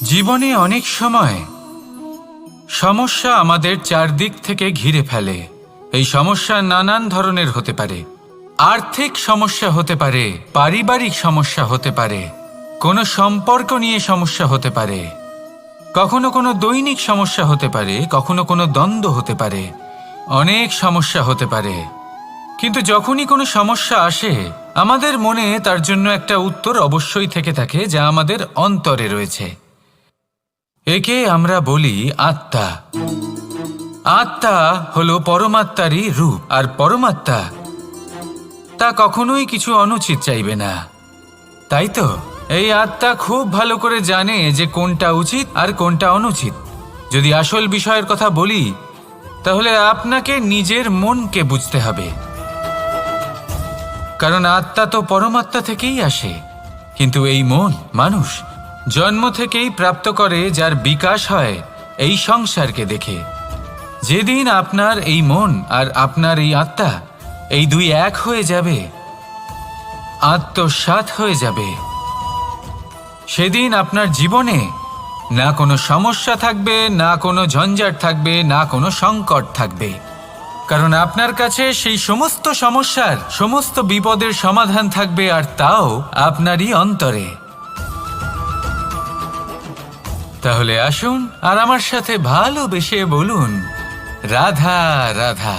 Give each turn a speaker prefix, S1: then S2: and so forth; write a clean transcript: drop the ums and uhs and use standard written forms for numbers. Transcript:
S1: জীবনে অনেক সময় সমস্যা আমাদের চারদিক থেকে ঘিরে ফেলে। এই সমস্যা নানান ধরনের হতে পারে। আর্থিক সমস্যা হতে পারে, পারিবারিক সমস্যা হতে পারে, কোনো সম্পর্ক নিয়ে সমস্যা হতে পারে, কখনো কোনো দৈনিক সমস্যা হতে পারে, কখনো কোনো দ্বন্দ্ব হতে পারে, অনেক সমস্যা হতে পারে। কিন্তু যখনই কোনো সমস্যা আসে আমাদের মনে তার জন্য একটা উত্তর অবশ্যই থেকে থাকে, যা আমাদের অন্তরে রয়েছে। একে আমরা বলি আত্মা। আত্মা হলো পরমাত্মারই রূপ, আর পরমাত্মা তা কখনোই কিছু অনুচিত চাইবে না, তাই তো? এই আত্মা খুব ভালো করে জানে যে কোনটা উচিত আর কোনটা অনুচিত। যদি আসল বিষয়ের কথা বলি তাহলে আপনাকে নিজের মনকে বুঝতে হবে, কারণ আত্মা তো পরমাত্মা থেকেই আসে। কিন্তু এই মন মানুষ জন্ম থেকেই প্রাপ্ত করে, যার বিকাশ হয় এই সংসারকে দেখে। যেদিন আপনার এই মন আর আপনার এই আত্মা এই দুই এক হয়ে যাবে, আত্মসাৎ হয়ে যাবে, সেদিন আপনার জীবনে না কোনো সমস্যা থাকবে, না কোনো ঝঞ্ঝাট থাকবে, না কোনো সংকট থাকবে। কারণ আপনার কাছে সেই সমস্ত সমস্যার, সমস্ত বিপদের সমাধান থাকবে, আর তাও আপনারই অন্তরে। তাহলে আসুন আর আমার সাথে ভালোবেসে বলুন, রাধা রাধা।